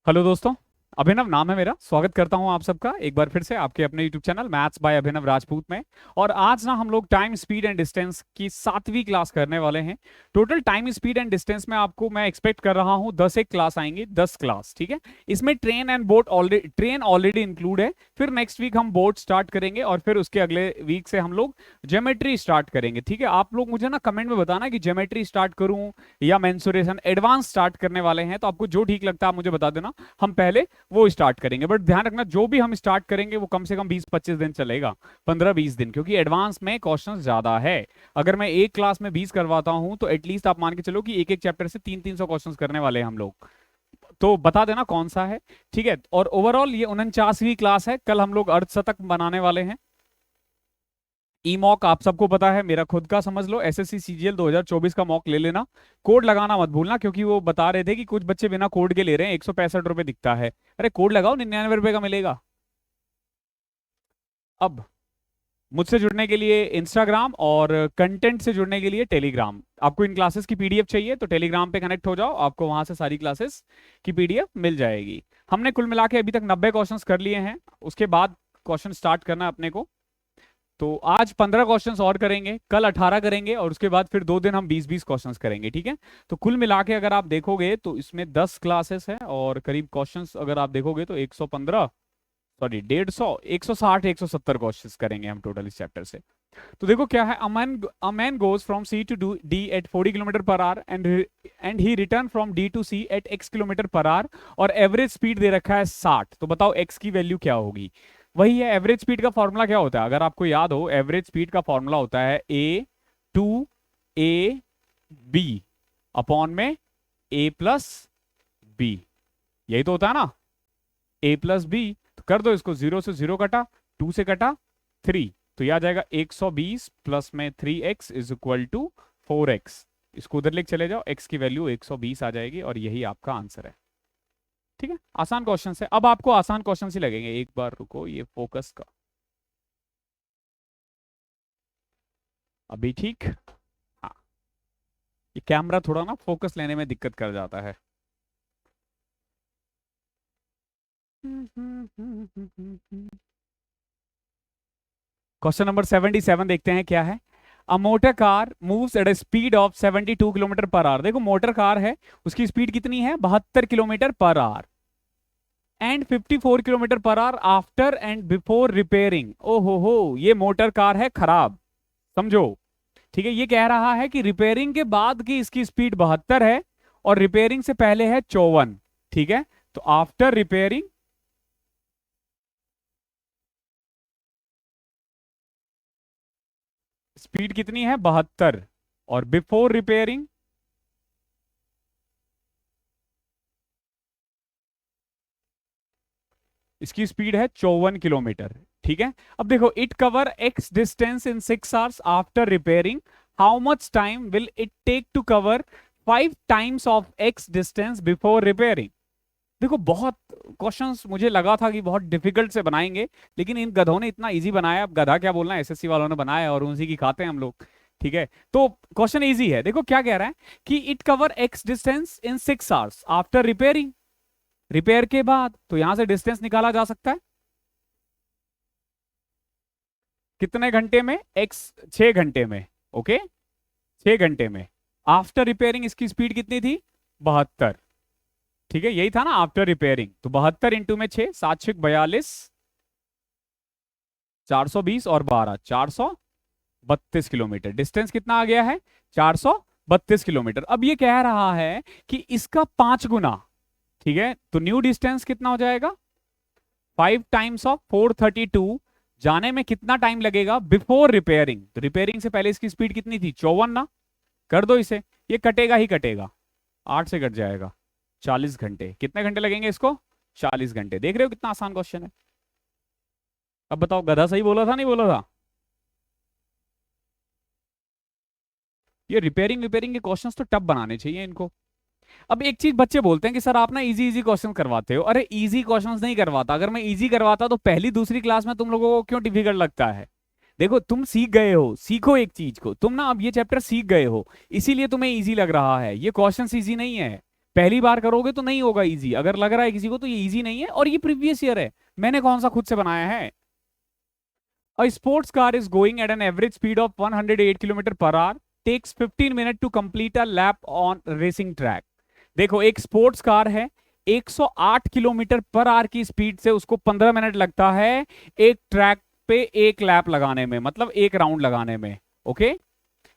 Hello दोस्तों। अभिनव नाम है मेरा। स्वागत करता हूं आप सबका एक बार फिर से आपके अपने यूट्यूब चैनल मैथ्स बाय अभिनव राजपूत में। और आज ना हम लोग टाइम स्पीड एंड डिस्टेंस की 7वीं क्लास करने वाले हैं। Total time speed and distance में आपको मैं एक्सपेक्ट कर रहा हूं 10 एक क्लास आएंगी, 10 क्लास, ठीक है। इसमें ट्रेन ऑलरेडी इंक्लूड है। फिर नेक्स्ट वीक हम बोर्ड स्टार्ट करेंगे और फिर उसके अगले वीक से हम लोग ज्योमेट्री स्टार्ट करेंगे, ठीक है। आप लोग मुझे ना कमेंट में बताना कि ज्योमेट्री स्टार्ट करूं या मेंसुरेशन एडवांस स्टार्ट करने वाले हैं, तो आपको जो ठीक लगता है आप मुझे बता देना। हम पहले वो स्टार्ट करेंगे, बट ध्यान रखना जो भी हम स्टार्ट करेंगे वो कम से कम 20-25 दिन चलेगा, 15-20 दिन, क्योंकि एडवांस में क्वेश्चंस ज्यादा है। अगर मैं एक क्लास में 20 करवाता हूं तो एटलीस्ट आप मान के चलो कि एक एक चैप्टर से 300-300 क्वेश्चंस करने वाले हैं हम लोग। तो बता देना कौन सा है, ठीक है। और ओवरऑल ये 49वीं क्लास है। कल हम लोग अर्धशतक बनाने वाले हैं। ई मॉक आप सबको पता है, मेरा खुद का समझ लो, एसएससी सीजीएल 2024 का मॉक ले लेना। कोड लगाना मत भूलना, क्योंकि वो बता रहे थे कि कुछ बच्चे बिना कोड के ले रहे हैं, 165 रुपए दिखता है। अरे कोड लगाओ, 99 रुपए का मिलेगा। अब मुझसे जुड़ने के लिए इंस्टाग्राम और कंटेंट से जुड़ने के लिए टेलीग्राम। आपको इन क्लासेस की पीडीएफ चाहिए तो टेलीग्राम पे कनेक्ट हो जाओ, आपको वहां से सारी क्लासेस की पीडीएफ मिल जाएगी। हमने कुल मिला के अभी तक 90 क्वेश्चंस कर लिए हैं। उसके बाद क्वेश्चन स्टार्ट करना है अपने को। तो आज 15 क्वेश्चंस और करेंगे, कल 18 करेंगे, और उसके बाद फिर 2 दिन हम 20-20 क्वेश्चंस करेंगे, ठीक है। तो कुल मिला के अगर आप देखोगे तो इसमें 10 क्लासेस हैं और करीब क्वेश्चंस अगर आप देखोगे तो 115, सॉरी 150, 160, 170 क्वेश्चंस करेंगे हम टोटल इस चैप्टर से। तो देखो क्या है, a man goes from C to D at 40 kilometre per hour and he return from D to C at x kilometre per hour, और एवरेज स्पीड दे रखा है 60। तो बताओ x की वैल्यू क्या होगी। वही है, एवरेज स्पीड का फॉर्मूला क्या होता है, अगर आपको याद हो, एवरेज स्पीड का फॉर्मूला होता है A/B अपॉन में A+B। यही तो होता है ना, A+B। तो कर दो इसको, 0 से 0 कटा, 2 से कटा 3, तो यह आ जाएगा 120 प्लस में 3x is equal to 4x। इसको उधर लेके चले जाओ, x की वैल्यू 120 आ जाएगी और यही आपका आंसर है, ठीक है। आसान क्वेश्चन है, अब आपको आसान क्वेश्चन ही लगेंगे। एक बार रुको, ये फोकस का अभी ठीक। हाँ, ये कैमरा थोड़ा ना फोकस लेने में दिक्कत कर जाता है। क्वेश्चन नंबर 77 देखते हैं क्या है। A motor car moves at a speed of 72 kilometre per hour. देखो मोटर कार है, उसकी स्पीड कितनी है, 72 kilometre per hour, and 54 kilometre per hour after and before repairing. ओ हो, ये मोटर कार है खराब, समझो, ठीक है। ये कह रहा है कि रिपेयरिंग के बाद की इसकी स्पीड 72 है और रिपेयरिंग से पहले है 54, ठीक है। तो आफ्टर रिपेयरिंग स्पीड कितनी है, 72, और बिफोर रिपेयरिंग इसकी स्पीड है 54 किलोमीटर, ठीक है। अब देखो, it cover X distance in 6 hours after repairing, how much time will it take to cover 5 times of X distance before repairing. देखो बहुत क्वेश्चंस मुझे लगा था कि बहुत डिफिकल्ट से बनाएंगे, लेकिन इन गधों ने इतना इजी बनाया। अब गधा क्या बोलना है, एसएससी वालों ने बनाया और उसी की खाते हैं हम लोग, ठीक है। तो क्वेश्चन इजी है। देखो क्या कह रहा है कि it cover X distance in 6 hours after repairing, repair के बाद, तो यहां से डिस्टेंस निकाला जा सकता है कितने घंटे में, एक्स 6 घंटे में, ओके, 6 घंटे में। आफ्टर रिपेयरिंग इसकी स्पीड कितनी थी, 72, ठीक है। यही था ना आफ्टर रिपेयरिंग। तो 72 इंटू में 6, 7×6 = 42, 420 और 12, 432 किलोमीटर। डिस्टेंस कितना आ गया है, 432 किलोमीटर। अब ये कह रहा है कि इसका 5 गुना, ठीक है। तो न्यू डिस्टेंस कितना हो जाएगा, 5 टाइम्स ऑफ 432। जाने में कितना टाइम लगेगा बिफोर रिपेयरिंग, तो रिपेयरिंग से पहले इसकी स्पीड कितनी थी, 54 ना। कर दो इसे, ये कटेगा ही कटेगा, 8 से कट जाएगा, 40 घंटे। कितने घंटे लगेंगे इसको, 40 घंटे। देख रहे हो कितना आसान क्वेश्चन है। अब बताओ गधा सही बोला था नहीं बोला था। ये रिपेयरिंग रिपेयरिंग के क्वेश्चंस तो टफ बनाने चाहिए इनको। अब एक चीज बच्चे बोलते हैं कि सर आप ना इजी इजी क्वेश्चन करवाते हो। अरे इजी क्वेश्चंस नहीं करवाता, अगर मैं इजी करवाता तो पहली दूसरी क्लास में तुम लोगों को क्यों डिफिकल्ट लगता है। देखो तुम सीख गए हो, सीखो एक चीज को, तुम ना अब ये चैप्टर सीख गए हो, इसीलिए तुम्हें इजी लग रहा है। ये क्वेश्चन इजी नहीं है, पहली बार करोगे तो नहीं होगा इजी, अगर लग रहा है किसी को तो ये इजी नहीं है, और ये प्रीवियस ईयर है, मैंने कौन सा खुद से बनाया है। A sports car is going at an average speed of 108 km per hour, takes 15 minutes to complete a lap on racing track. देखो एक स्पोर्ट्स कार है, 108 किलोमीटर पर आवर की स्पीड से उसको 15 मिनट लगता है एक ट्रैक पे एक लैप लगाने में, मतलब एक राउंड लगाने में। ओके,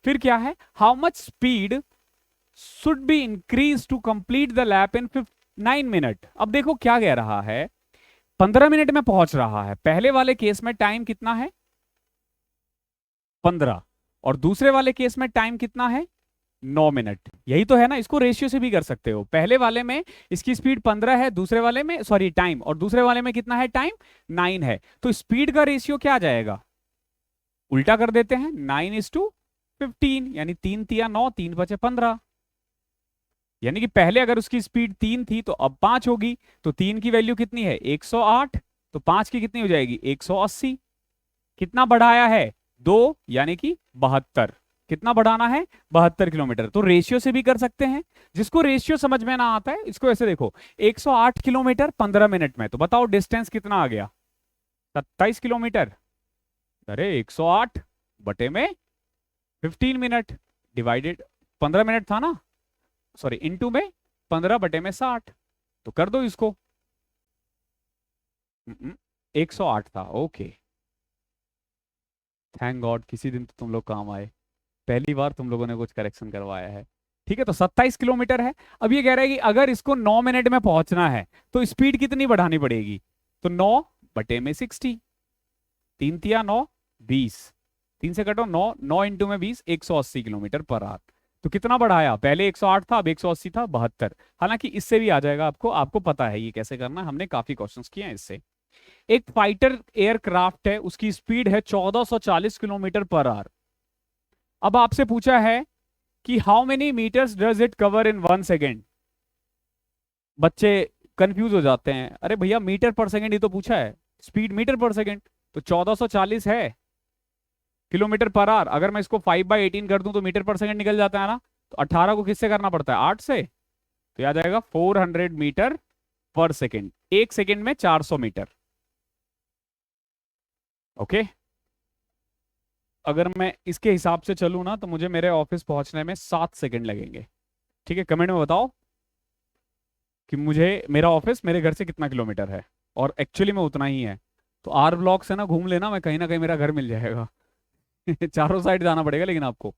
फिर क्या है, how much speed should be increase to complete the lap in 9 minute. अब देखो क्या कह रहा है, 15 मिनट में पहुंच रहा है। पहले वाले केस में टाइम कितना है, 15, और दूसरे वाले केस में टाइम कितना है, 9 मिनट। यही तो है ना, इसको रेशियो से भी कर सकते हो। पहले वाले में इसकी स्पीड 15 है, दूसरे वाले में सॉरी टाइम, और दूसरे वाले में कितना है टाइम, 9 है। तो स्पीड का रेशियो क्या आ जाएगा, उल्टा कर देते हैं, 9:15, यानी 3 तिया 9, 3 बचे 15। यानी कि पहले अगर उसकी स्पीड 3 थी तो अब 5 होगी, तो 3 की वैल्यू कितनी है 108, तो 5 की कितनी हो जाएगी 180। कितना बढ़ाया है 2, यानी कि 72। कितना बढ़ाना है 72 किलोमीटर। तो रेशियो से भी कर सकते हैं। जिसको रेशियो समझ में ना आता है इसको ऐसे देखो, 108 किलोमीटर 15 मिनट में, तो बताओ डिस्टेंस कितना आ गया 27 किलोमीटर। अरे 108 बटे में 15 मिनट डिवाइडेड, 15 मिनट था ना, सॉरी इनटू में 15 बटे में 60, तो कर दो इसको। 108 था, ओके, थैंक गॉड किसी दिन तो तुम लोग काम आए, पहली बार तुम लोगों ने कुछ करेक्शन करवाया है। ठीक है, तो 27 किलोमीटर है। अब ये कह रहा है कि अगर इसको 9 मिनट में पहुंचना है तो स्पीड कितनी बढ़ानी पड़ेगी, तो 9 बटे में 60, 3 तिया 9, 20, 3 से कटो 9, 9 इंटू में 20, 180 किलोमीटर पर आवर। तो कितना बढ़ाया, पहले 108 था, अब 180 था, 72। हालांकि इससे भी आ जाएगा आपको, आपको पता है ये कैसे करना, हमने काफी क्वेश्चंस किए हैं इससे। एक फाइटर एयरक्राफ्ट है, उसकी स्पीड है 1440 किलोमीटर पर आवर। अब आपसे पूछा है कि how many metres does it cover in 1 second. बच्चे कंफ्यूज हो जाते हैं, अरे भैया मीटर पर सेकेंड ही तो पूछा है, स्पीड मीटर पर सेकेंड, तो 1440 है किलोमीटर पर आवर। अगर मैं इसको 5/18 कर दूं तो मीटर पर सेकेंड निकल जाता है ना, तो 18 को किससे करना पड़ता है 8 से, तो याद आएगा 400 मीटर पर सेकेंड। एक सेकेंड में 400 मीटर। ओके, अगर मैं इसके हिसाब से चलूं ना तो मुझे मेरे ऑफिस पहुंचने में 7 सेकेंड लगेंगे। ठीक है, कमेंट में बताओ कि मुझे मेरा ऑफिस मेरे घर से कितना किलोमीटर है, और एक्चुअली में उतना ही है। तो आर ब्लॉक से ना घूम लेना, मैं कहीं ना कहीं मेरा घर मिल जाएगा। चारों साइड जाना पड़ेगा लेकिन आपको।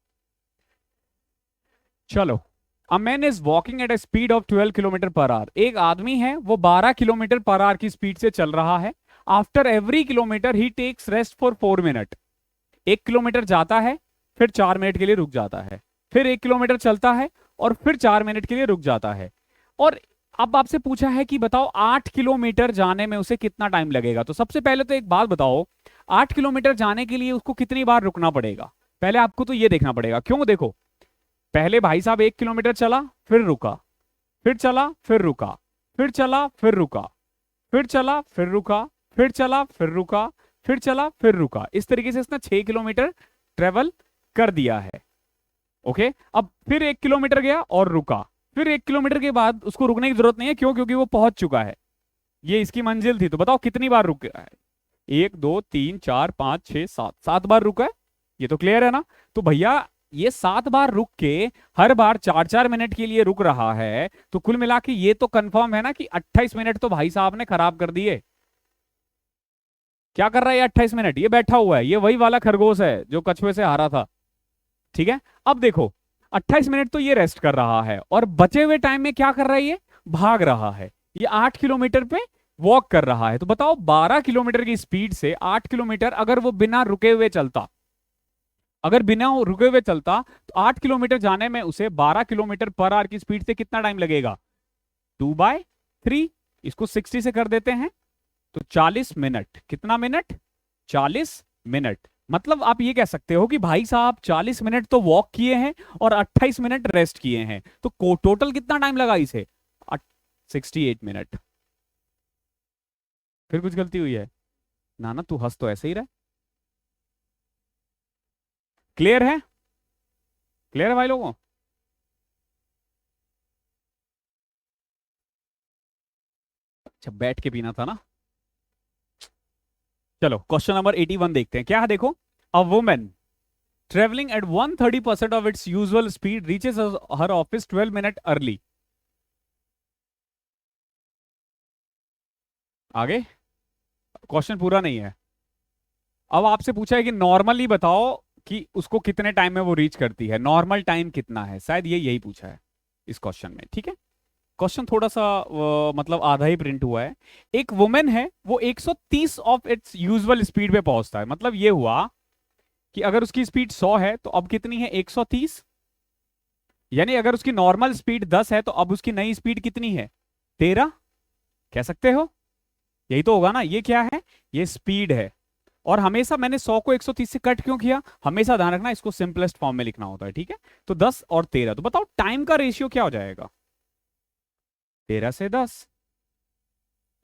चलो, a man is walking at a speed of 12 kilometre per hour. एक आदमी है वो 12 किलोमीटर पर आवर की स्पीड से चल रहा है। After every kilometre he takes rest for 4 minute. 1 kilometre जाता है, फिर 4 मिनट के लिए रुक जाता है, फिर 1 किलोमीटर चलता है और फिर 4 मिनट के लिए रुक जाता है। और अब आपसे पूछा है कि बताओ 8 किलोमीटर जाने में उसे कितना टाइम लगेगा। तो सबसे पहले तो एक बात बताओ, 8 किलोमीटर जाने के लिए उसको कितनी बार रुकना पड़ेगा, पहले आपको तो ये देखना पड़ेगा। क्यों, देखो पहले भाई साहब 1 किलोमीटर चला, फिर रुका, फिर चला, फिर रुका, फिर चला, फिर रुका, फिर चला, फिर रुका, फिर चला, फिर रुका, फिर चला, फिर रुका। इस तरीके से इसने 6 किलोमीटर ट्रेवल कर दिया है। ओके, अब फिर 1 किलोमीटर गया और रुका, फिर 1 किलोमीटर के बाद उसको रुकने की जरूरत नहीं है, क्यों, क्योंकि वो पहुंच चुका है, ये इसकी मंजिल थी। तो बताओ कितनी बार रुक गया है, 1 2 3 4 5 6 7, 7 बार रुका है। ये तो क्लियर है ना। तो भैया ये 7 बार रुक के हर बार 4-4 मिनट के लिए रुक रहा है, तो कुल मिला के ये तो कंफर्म है ना कि 28 मिनट तो भाई साहब ने खराब कर दिए। क्या कर रहा है ये 28 मिनट, ये बैठा हुआ है, ये वही वाला खरगोश है जो कछुए से हारा था। ठीक है, अब देखो 28 मिनट तो ये रेस्ट कर रहा है, और बचे हुए टाइम में क्या कर रहा है, ये भाग रहा है। ये 8 किलोमीटर पे वॉक कर रहा है। तो बताओ 12 किलोमीटर की स्पीड से 8 किलोमीटर अगर वो बिना रुके हुए चलता, अगर बिना रुके हुए चलता तो 8 किलोमीटर जाने में उसे 12 किलोमीटर पर आवर की स्पीड से कितना टाइम लगेगा, 2/3। इसको 60 से कर देते हैं तो 40 मिनट। कितना मिनट, 40 मिनट। मतलब आप ये कह सकते हो कि भाई साहब 40 मिनट तो वॉक किए हैं और 28 मिनट रेस्ट किए हैं, तो टोटल कितना टाइम लगा इसे, 68 मिनट। फिर कुछ गलती हुई है, ना ना तू हंस तो ऐसे ही रहा। क्लियर है, क्लियर है भाई लोगों। अच्छा, बैठ के पीना था ना। चलो क्वेश्चन नंबर 81 देखते हैं क्या है, देखो। A women traveling at 130% of its usual speed reaches her office 12 minute early। आगे क्वेश्चन पूरा नहीं है। अब आपसे पूछा है कि नॉर्मली बताओ कि उसको कितने टाइम में वो रीच करती है, नॉर्मल टाइम कितना है, शायद ये यही पूछा है इस क्वेश्चन में। ठीक है, क्वेश्चन थोड़ा सा मतलब आधा ही प्रिंट हुआ है। एक वुमेन है, वो 130 ऑफ इट्स यूजुअल स्पीड पे पहुंचता है, मतलब ये हुआ कि अगर उसकी स्पीड 100 है तो अब कितनी है, 130। यानी अगर उसकी नॉर्मल स्पीड 10 है तो अब उसकी नई स्पीड कितनी है, 13 कह सकते हो। यही तो होगा ना, ये क्या है, ये स्पीड है। और हमेशा मैंने 100 को 130 से कट क्यों किया, हमेशा ध्यान रखना इसको सिंपलेस्ट फॉर्म में लिखना होता है। ठीक है, तो 10 और 13, तो बताओ टाइम का रेशियो क्या हो जाएगा, 13 से 10।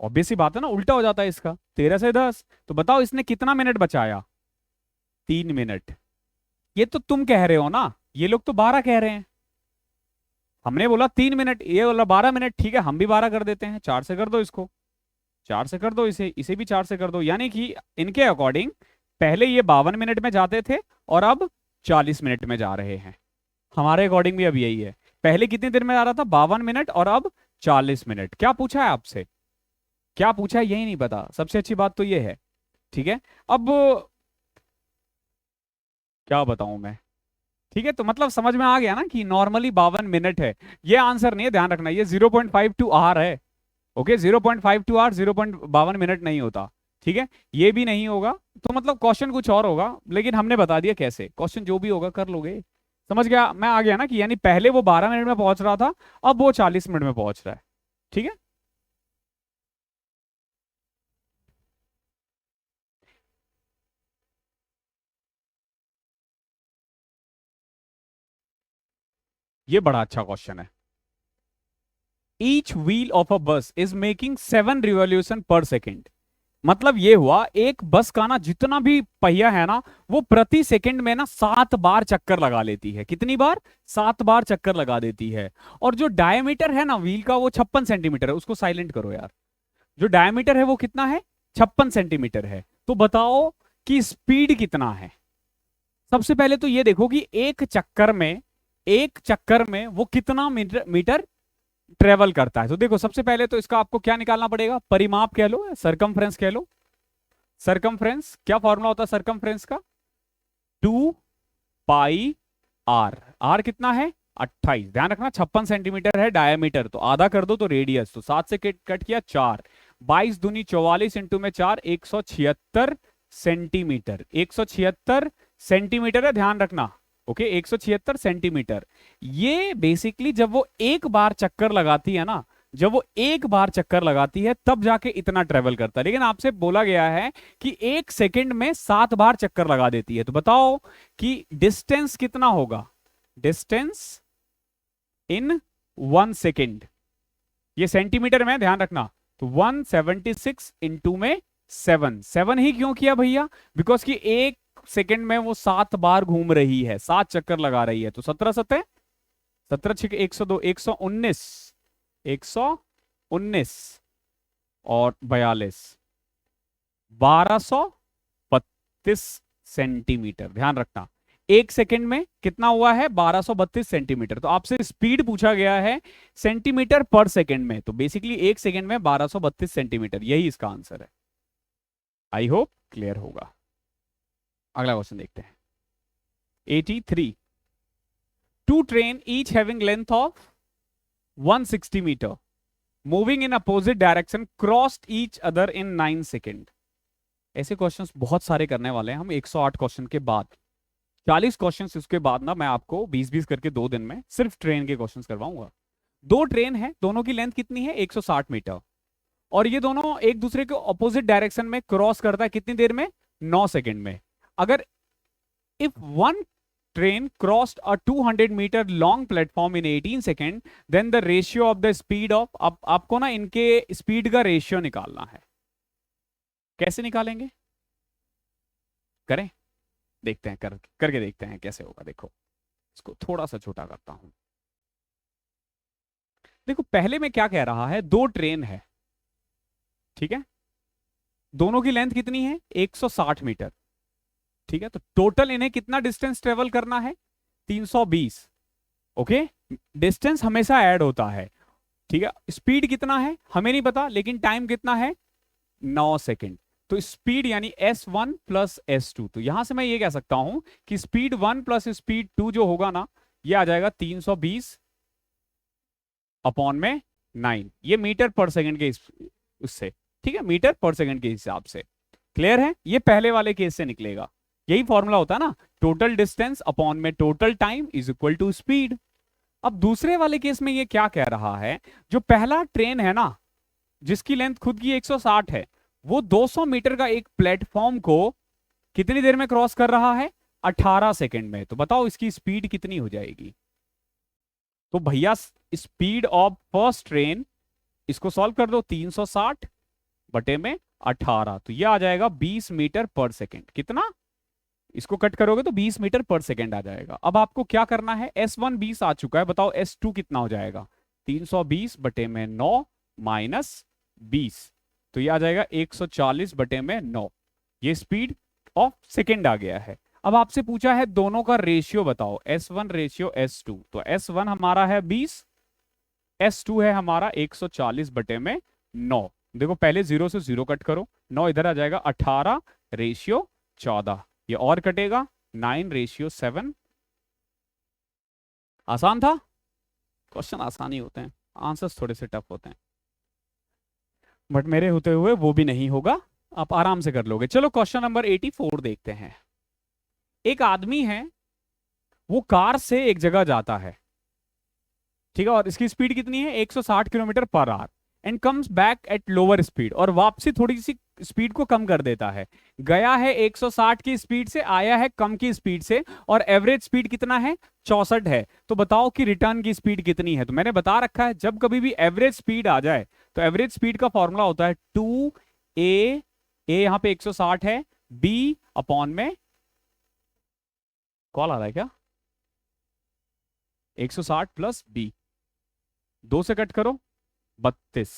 ऑब्वियस सी बात है ना, उल्टा हो जाता है इसका, 13 से 10। तो बताओ इसने कितना मिनट बचाया, 3 मिनट। ये तो तुम कह रहे हो ना, ये लोग तो 12 कह रहे हैं। हमने बोला 3 मिनट, ये बोला 12 मिनट। ठीक है, हम भी 12 कर देते हैं, 4 से कर दो इसको, 4 से कर दो इसे, इसे भी 4 से कर दो। यानी कि इनके अकॉर्डिंग पहले ये 52 मिनट में जाते थे और अब 40 मिनट में जा रहे हैं। हमारे अकॉर्डिंग भी अब यही है, पहले कितनी देर में जा रहा था, 52 मिनट, और अब 40 मिनट। क्या पूछा है आपसे, क्या पूछा है यही नहीं पता, सबसे अच्छी बात तो ये है। ठीक है, अब क्या बताऊं मैं। ठीक है, तो मतलब समझ में आ गया ना कि नॉर्मली 52 मिनट है। ये आंसर नहीं है, ध्यान रखना, ये 0.52 आवर है। ओके, 0.52 आवर, 0.52 मिनट नहीं होता। ठीक है, ये भी नहीं होगा। तो मतलब क्वेश्चन कुछ और होगा, लेकिन हमने बता दिया कैसे, क्वेश्चन जो भी होगा कर लोगे। समझ गया, मैं आ गया ना कि यानी पहले वो 12 मिनट में पहुंच रहा था, अब वो 40 मिनट में पहुंच रहा है। ठीक है, ये बड़ा अच्छा क्वेश्चन है। ईच व्हील ऑफ अ बस इज मेकिंग 7 रिवॉल्यूशन पर सेकेंड। मतलब ये हुआ, एक बस का ना जितना भी पहिया है ना, वो प्रति सेकंड में ना 7 बार चक्कर लगा लेती है। कितनी बार, 7 बार चक्कर लगा देती है। और जो डायमीटर है ना व्हील का, वो 56 सेंटीमीटर है। उसको साइलेंट करो यार। जो डायमीटर है वो कितना है, 56 सेंटीमीटर है। तो बताओ कि स्पीड कितना है। सबसे पहले तो ये देखो कि एक चक्कर में वो कितना मीटर मीटर ट्रेवल करता है। तो देखो सबसे पहले तो इसका आपको क्या निकालना पड़ेगा, परिमाप कह लो, सरकमफ्रेंस कह लो। सरकमफ्रेंस, क्या फॉर्मूला होता है सरकमफ्रेंस का, 2 पाई आर। आर कितना है, 28। ध्यान रखना 56 सेंटीमीटर है डायमीटर, तो आधा कर दो तो रेडियस, तो 7 से कट किया 4, 22 दूनी 44, इंटू में 4, 176 सेंटीमीटर। 176 सेंटीमीटर है, ध्यान रखना। Okay, 176 centimetre. ये बेसिकली जब वो एक बार चक्कर लगाती है ना, जब वो एक बार चक्कर लगाती है तब जाके इतना ट्रेवल करता है। लेकिन आपसे बोला गया है कि 1 सेकंड में 7 बार चक्कर लगा देती है। तो बताओ कि डिस्टेंस कितना होगा, डिस्टेंस इन 1 सेकेंड। ये सेंटीमीटर में, ध्यान रखना। तो 176 इंटू में 7, 7 ही क्यों किया भैया, बिकॉज कि 1 सेकेंड में वो 7 बार घूम रही है, 7 चक्कर लगा रही है। तो 17 17 छिक 102, 119, 119 और 42, 1232 सेंटीमीटर। ध्यान रखना 1 सेकेंड में कितना हुआ है, 1232 सेंटीमीटर। तो आपसे स्पीड पूछा गया है सेंटीमीटर पर सेकेंड में, तो बेसिकली 1 सेकेंड में 1232 सेंटीमीटर, यही इसका आंसर है। आई होप क्लियर होगा। अगला क्वेश्चन देखते हैं, 83। Two train each having length of 160 metre moving in opposite direction crossed each other in 9 second. ऐसे क्वेश्चंस बहुत सारे करने वाले हैं हम 108 क्वेश्चन के बाद। 40 क्वेश्चंस उसके बाद ना मैं आपको 20-20 करके 2 दिन में सिर्फ ट्रेन के क्वेश्चंस करवाऊंगा। दो ट्रेन है, दोनों की लेंथ कितनी है, 160 मीटर, और ये दोनों एक दूसरे के ऑपोजिट डायरेक्शन में क्रॉस करता है कितनी देर में, 9 सेकेंड में। अगर if one train crossed a 200 meter long platform in 18 second, then the ratio of the speed of, अब आपको ना इनके स्पीड का रेशियो निकालना है। कैसे निकालेंगे, करें, देखते हैं, करके देखते हैं कैसे होगा। देखो इसको थोड़ा सा छोटा करता हूं। देखो पहले में क्या कह रहा है, दो ट्रेन है, ठीक है, दोनों की लेंथ कितनी है 160 मीटर। ठीक है, तो टोटल इन्हें कितना डिस्टेंस ट्रेवल करना है 320। ओके, डिस्टेंस हमेशा ऐड होता है। ठीक है, स्पीड कितना है हमें नहीं पता, लेकिन टाइम कितना है 9 सेकेंड। तो स्पीड यानी S1 प्लस S2, तो यहां से मैं ये कह सकता हूं कि स्पीड 1 प्लस स्पीड 2 जो होगा ना, ये आ जाएगा 320 अपॉन में 9, ये मीटर पर सेकंड के उससे, ठीक है, मीटर पर सेकंड के हिसाब से। क्लियर है, ये पहले वाले केस से निकलेगा, यही फॉर्मूला होता है ना, टोटल डिस्टेंस अपॉन में total time is equal to speed. अब दूसरे वाले केस में ये क्या कह रहा है, जो पहला ट्रेन है ना, जिसकी लेंथ खुद की 160 है, वो 200 मीटर का एक प्लेटफॉर्म को कितनी देर में क्रॉस कर रहा है 18 सेकंड में। तो बताओ इसकी स्पीड कितनी हो जाएगी। तो भैया स्पीड ऑफ फर्स्ट ट्रेन, इसको सॉल्व कर दो, 360 बटे में 18, तो यह आ जाएगा 20 मीटर पर सेकंड। कितना, इसको कट करोगे तो 20 मीटर पर सेकंड आ जाएगा। अब आपको क्या करना है, S1 20 आ चुका है, बताओ S2 कितना हो जाएगा 320 बटे में 9 माइनस 20, तो ये आ जाएगा 140 बटे में 9। ये स्पीड ऑफ सेकंड आ गया है। अब आपसे पूछा है दोनों का रेशियो बताओ, S1 रेशियो S2, तो S1 हमारा है 20, S2 है हमारा 140 बटे में 9। देखो पहले 0 से 0 कट करो, 9 इधर आ जाएगा, 18 रेशियो 14, ये और कटेगा 9 रेशियो 7। आसान था, क्वेश्चन आसान ही होते हैं, आंसर्स थोड़े से टफ होते हैं, बट मेरे होते हुए वो भी नहीं होगा, आप आराम से कर लोगे। चलो क्वेश्चन नंबर 84 देखते हैं। एक आदमी है, वो कार से एक जगह जाता है, ठीक है, और इसकी स्पीड कितनी है 160 kilometre per hour, and comes back at lower speed, और वापसी थोड़ी सी स्पीड को कम कर देता है। गया है 160 की स्पीड से, आया है कम की स्पीड से, और एवरेज स्पीड कितना है 64 है। तो बताओ कि रिटर्न की स्पीड कितनी है। तो मैंने बता रखा है, जब कभी भी एवरेज स्पीड आ जाए तो एवरेज स्पीड का फॉर्मूला होता है 2a, a यहां पे 160 है, b अपॉन में, कॉल आ रहा है क्या, 160 प्लस b, 2 से कट करो 32,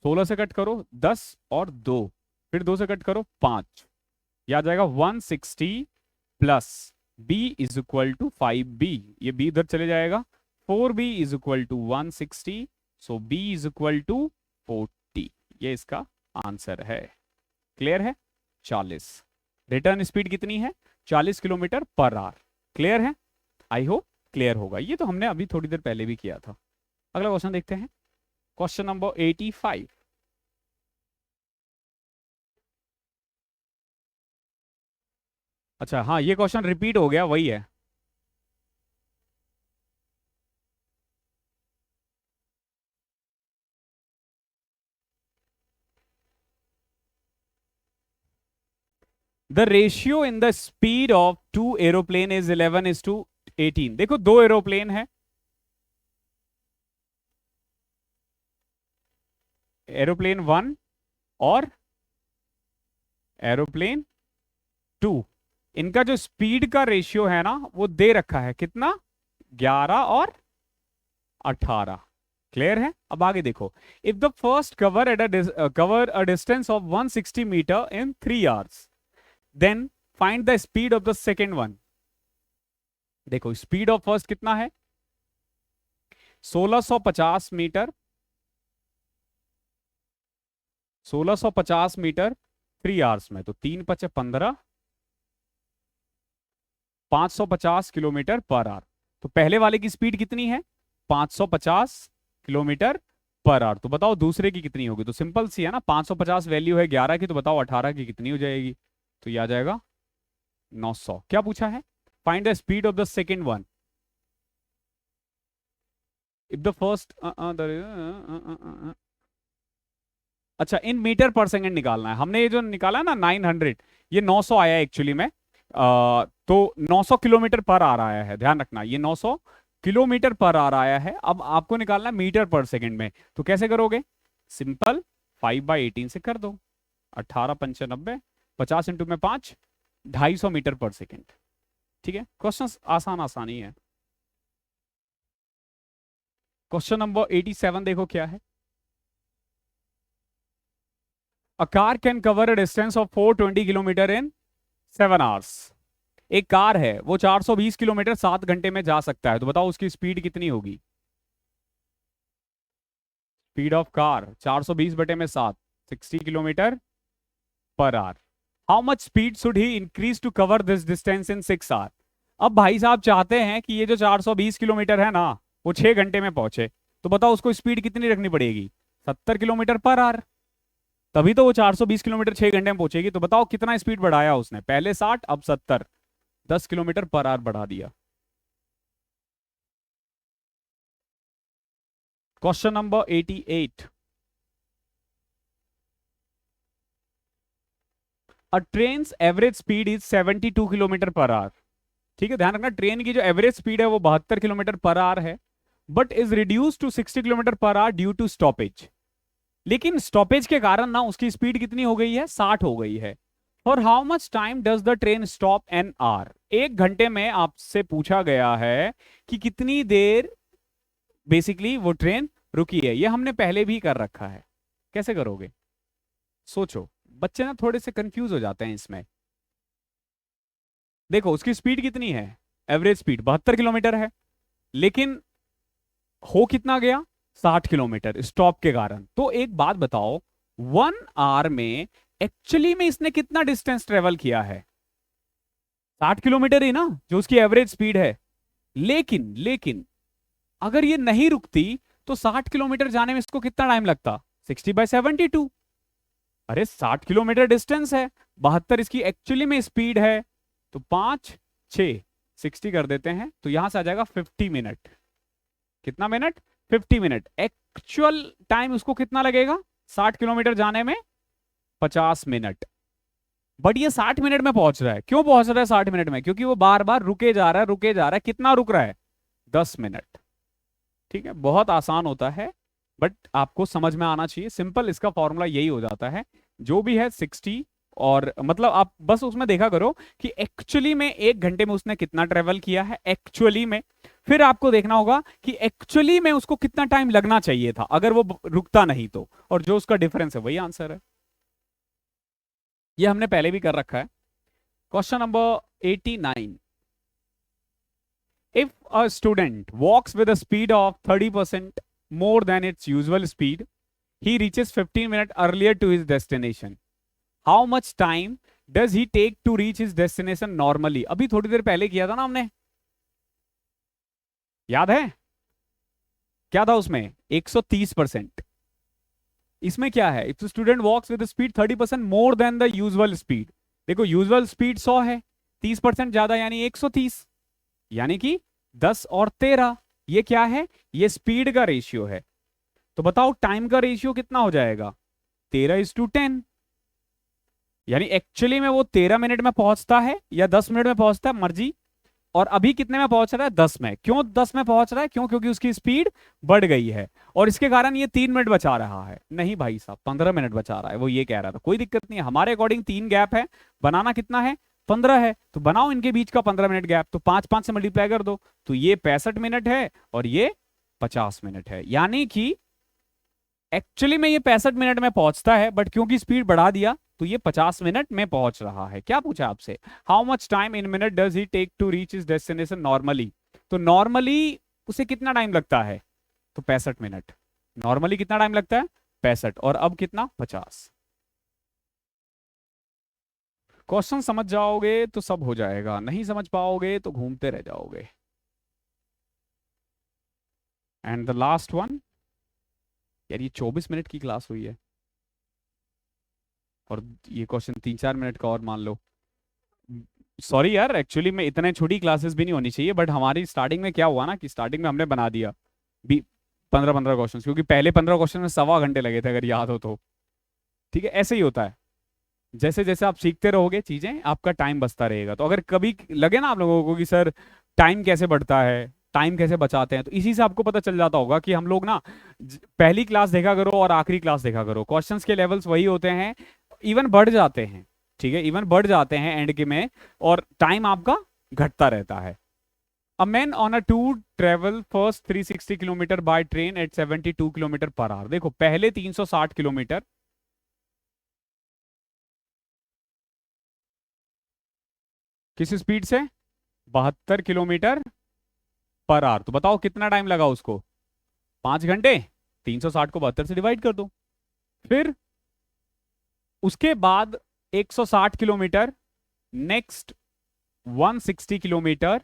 16 से कट करो 10 और 2, फिर 2 से कट करो 5, यह आ जाएगा 160 plus b is equal to 5b, ये b इधर चले जाएगा, 4b is equal to 160, so b is equal to 40, ये इसका आंसर है। क्लियर है, 40। रिटर्न स्पीड कितनी है 40 किलोमीटर पर आवर। क्लियर है, आई होप क्लियर होगा, ये तो हमने अभी थोड़ी देर पहले भी किया था। अगला क्वेश्चन देखते हैं, क्वेश्चन नंबर 85। अच्छा हाँ, ये क्वेश्चन रिपीट हो गया, वही है। The ratio in the speed of two aeroplane is 11:18। देखो दो एरोप्लेन है, एरोप्लेन 1 और एरोप्लेन 2, इनका जो स्पीड का रेशियो है ना, वो दे रखा है कितना 11 और 18। क्लियर है, अब आगे देखो, if the first cover a distance of 160 metre in 3 hours, then find the speed of the second one. देखो स्पीड ऑफ फर्स्ट कितना है 1650 मीटर, 1650 मीटर 3 आवर्स में, तो 3 पचे 15, 550 किलोमीटर पर आवर। तो पहले वाले की स्पीड कितनी है 550 किलोमीटर पर आवर, तो बताओ दूसरे की कितनी होगी। तो सिंपल सी है ना, 550 वैल्यू है 11 की, तो बताओ 18 की कितनी हो जाएगी। तो ये आ जाएगा 900। क्या पूछा है, find the speed of the second one if the first, अच्छा इन मीटर पर सेकंड निकालना है। हमने ये जो निकाला ना 900, ये 900 आया एक्चुअली में, तो 900 किलोमीटर पर आर आया है, ध्यान रखना, ये 900 किलोमीटर पर आर आया है। अब आपको निकालना है मीटर पर सेकंड में, तो कैसे करोगे, सिंपल 5/18 से कर दो, 18 पंचे 90, 50 इंटू में 5, 250 मीटर पर सेकंड। ठीक है, क्वेश्चन आसान आसान ही है। क्वेश्चन नंबर 87 देखो क्या है। A car can cover a distance of 420 kilometre in 7 hours. एक कार है वो 420 किलोमीटर 7 घंटे में जा सकता है, तो बताओ उसकी स्पीड कितनी होगी? स्पीड ऑफ कार 420 बटे में 7, 60 kilometre per hour. How much speed should he increase to cover this distance in 6 hour? अब भाई साहब चाहते हैं कि ये जो 420 किलोमीटर है ना वो 6 घंटे में पहुंचे, तो बताओ उसको स्पीड कितनी रखनी पड़ेगी? 70 किलोमीटर पर आवर। तभी तो वो 420 किलोमीटर 6 घंटे में पहुंचेगी। तो बताओ कितना स्पीड बढ़ाया उसने? पहले 60 अब 70, 10 किलोमीटर पर आवर बढ़ा दिया। Question number 88। A train average speed is 72 kilometre per our. ठीक है, ध्यान रखना ट्रेन की जो एवरेज स्पीड है वो 72 किलोमीटर पर आवर है, but is reduce to 60 kilometre per hour due to stoppage. लेकिन स्टॉपेज के कारण ना उसकी स्पीड कितनी हो गई है? 60 हो गई है। For how much time does the train stop an hour? 1 घंटे में आपसे पूछा गया है कि कितनी देर बेसिकली वो ट्रेन रुकी है। ये हमने पहले भी कर रखा है। कैसे करोगे? सोचो, बच्चे ना थोड़े से कंफ्यूज हो जाते हैं इसमें। देखो उसकी स्पीड कितनी है? एवरेज स्पीड 72 किलोमीटर है, लेकिन हो कितना गया? 60 किलोमीटर स्टॉप के कारण। तो एक बात बताओ, 1 आवर में एक्चुअली में इसने कितना डिस्टेंस ट्रेवल किया है? 60 किलोमीटर ही ना जो उसकी एवरेज स्पीड है। लेकिन अगर ये नहीं रुकती तो 60 किलोमीटर जाने में इसको कितना टाइम लगता? 60/72। अरे 60 किलोमीटर डिस्टेंस है, 72 इसकी एक्चुअली में स्पीड है, तो 5 6 60 कर देते हैं, तो यहां से आ जाएगा 50 मिनट। कितना मिनट? 50 मिनट। एक्चुअल टाइम उसको कितना लगेगा 60 किलोमीटर जाने में? 50 मिनट। बट ये 60 मिनट में पहुंच रहा है। क्यों पहुंच रहा है 60 मिनट में? क्योंकि वो बार बार रुके जा रहा है, रुके जा रहा है। कितना रुक रहा है? 10 मिनट। ठीक है, बहुत आसान होता है, बट आपको समझ में आना चाहिए। सिंपल इसका फॉर्मूला यही हो जाता है, जो भी है 60, और मतलब आप बस उसमें देखा करो कि एक्चुअली में 1 घंटे में उसने कितना ट्रेवल किया है एक्चुअली में। फिर आपको देखना होगा कि एक्चुअली में उसको कितना टाइम लगना चाहिए था अगर वो रुकता नहीं तो, और जो उसका डिफरेंस है वही आंसर है। ये हमने पहले भी कर रखा है। Question number 89। If a student walks with a speed of 30% more than its usual speed, he reaches 15 minutes earlier to his destination. How much time does he take to reach his destination normally? अभी थोड़ी देर पहले किया था ना हमने, याद है? क्या था उसमें? 130%। इसमें क्या है? If student walks with speed 30% more than the usual speed. देखो यूजुअल स्पीड 100 है, 30% ज्यादा यानी 130, यानी कि 10 और 13। ये क्या है? ये स्पीड का रेशियो है। तो बताओ टाइम का रेशियो कितना हो जाएगा? 13:10। यानी एक्चुअली में वो 13 मिनट में पहुंचता है या 10 मिनट में पहुंचता है, मर्जी। और अभी कितने में पहुंच रहा है? 10 में। क्यों 10 में पहुंच रहा है? क्यों? क्योंकि उसकी स्पीड बढ़ गई है, और इसके कारण ये 3 मिनट बचा रहा है। नहीं भाई साहब, 15 मिनट बचा रहा है, वो ये कह रहा था। कोई दिक्कत नहीं है, हमारे अकॉर्डिंग 3 गैप है, बनाना कितना है? 15 है, तो बनाओ इनके बीच का 15 मिनट गैप। तो 5 5 से मल्टीप्लाई कर दो, तो ये 65 मिनट है और ये 50 मिनट है। यानी कि एक्चुअली में ये 65 मिनट में पहुंचता है, बट क्योंकि स्पीड बढ़ा दिया तो ये 50 मिनट में पहुंच रहा है। क्या पूछा आपसे? How much time in minute does he take to reach his destination normally? तो नॉर्मली उसे कितना टाइम लगता है? तो 65 मिनट। नॉर्मली कितना टाइम लगता है? 65, और अब कितना? 50। क्वेश्चन समझ जाओगे तो सब हो जाएगा, नहीं समझ पाओगे तो घूमते रह जाओगे। And the last one. यार ये 24 मिनट की क्लास हुई है, और ये क्वेश्चन 3-4 मिनट का और मान लो। सॉरी यार, एक्चुअली में इतने छोटी क्लासेस भी नहीं होनी चाहिए, बट हमारी स्टार्टिंग में क्या हुआ ना कि स्टार्टिंग में हमने बना दिया 15-15 क्वेश्चन, क्योंकि पहले 15 क्वेश्चन में 1.25 घंटे लगे थे, अगर याद हो तो। ठीक है, ऐसे ही होता है। जैसे जैसे आप सीखते रहोगे चीजें, आपका टाइम बचता रहेगा। तो अगर कभी लगे ना आप लोगों को कि सर टाइम कैसे बढ़ता है, टाइम कैसे बचाते हैं, तो इसी से आपको पता चल जाता होगा कि हम लोग ना पहली क्लास देखा करो और आखिरी क्लास देखा करो, क्वेश्चंस के लेवल्स वही होते हैं, इवन बढ़ जाते हैं। ठीक है, इवन बढ़ जाते हैं एंड के में, और टाइम आपका घटता रहता है। A man on a tour travel first 360 kilometre by train eight 72 kilometre per hour. देखो पहले 360 किलोमीटर किस स्पीड से? 72 किलोमीटर पर आवर। तो बताओ कितना टाइम लगा उसको? 5 घंटे। 360 को 72 से डिवाइड कर दो। फिर उसके बाद 160 किलोमीटर, नेक्स्ट 160 किलोमीटर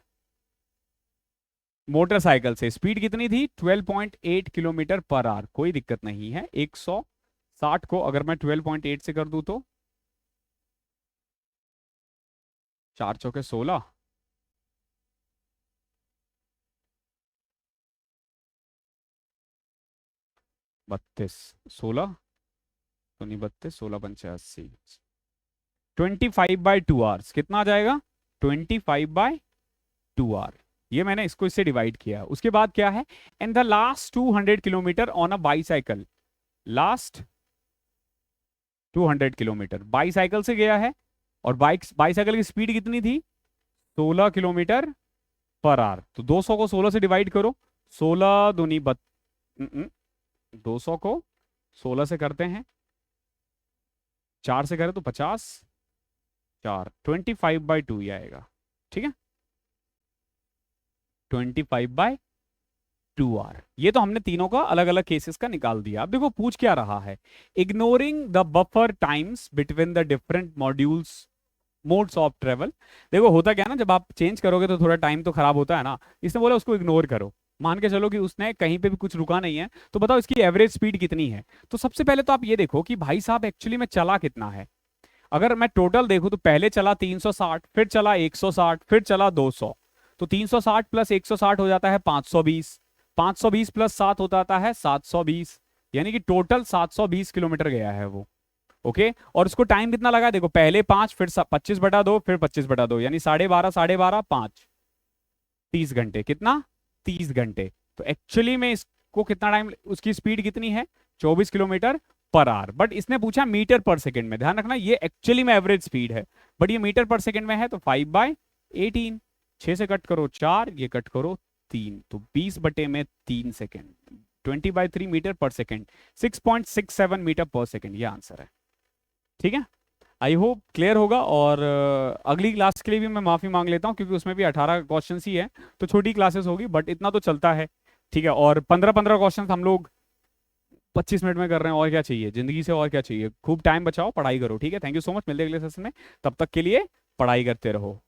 मोटरसाइकिल से। स्पीड कितनी थी? 12.8 किलोमीटर पर आवर। कोई दिक्कत नहीं है। 160 को अगर मैं 12.8 से कर दूं तो 4 चौके 16, 32, 16 तो नहीं, 32, 16 × 85, 25/2 आवर्स। कितना आ जाएगा? 25/2 आवर। ये मैंने इसको इससे डिवाइड किया। उसके बाद क्या है? In the last 200 kilometre on a bicycle. Last 200 kilometre bicycle से गया है, और बाईसाइकिल की स्पीड कितनी थी? 16 किलोमीटर पर आवर। तो 200 को 16 से डिवाइड करो। 16 दूनी 200 को 16 से करते हैं, 4 से करें तो 50, 4, 25/2 ही आएगा। ठीक है, 25/2 आवर। ये तो हमने तीनों का अलग अलग केसेस का निकाल दिया। अब देखो पूछ क्या रहा है। Ignoring the buffer times between the different modules modes of travel. देखो होता क्या है ना, जब आप चेंज करोगे तो थोड़ा टाइम तो खराब होता है ना। इसने बोला उसको इग्नोर करो। मान के चलो कि उसने कहीं पे भी कुछ रुका नहीं है, तो बताओ इसकी एवरेज स्पीड कितनी है। तो सबसे पहले तो आप ये देखो कि भाई साहब एक्चुअली में चला कितना है। अगर मैं टोटल देखूं तो पहले चला 360, फिर चला 160, फिर चला 200। तो 360 प्लस 160 हो जाता है 520, 520 प्लस 7 हो जाता है 720, यानी कि टोटल 720 किलोमीटर गया है वो। ओके, और उसको टाइम कितना लगा? देखो पहले 5, फिर 25/2, फिर 25/2, यानी 12.5, 12.5, 5, 30 घंटे। कितना? 30 घंटे। तो एक्चुअली में इसको कितना टाइम, उसकी स्पीड कितनी है? 24 किलोमीटर पर आवर। बट इसने पूछा मीटर पर सेकंड में। ध्यान रखना ये एक्चुअली में एवरेज स्पीड है, बट ये मीटर पर सेकंड में है। तो 5/18, 6 से कट करो 4, ये कट करो 3, तो 20/3 सेकेंड, 20/3 मीटर पर सेकेंड, 6.67 मीटर पर सेकेंड, ये आंसर है। ठीक है, आई होप क्लियर होगा। और अगली क्लास के लिए भी मैं माफी मांग लेता हूँ, क्योंकि उसमें भी 18 क्वेश्चन ही है, तो छोटी क्लासेस होगी, बट इतना तो चलता है। ठीक है, और 15-15 क्वेश्चन हम लोग 25 मिनट में कर रहे हैं। और क्या चाहिए जिंदगी से, और क्या चाहिए? खूब टाइम बचाओ, पढ़ाई करो। ठीक है, थैंक यू सो मच। मिलते हैं अगले सेशन में, तब तक के लिए पढ़ाई करते रहो।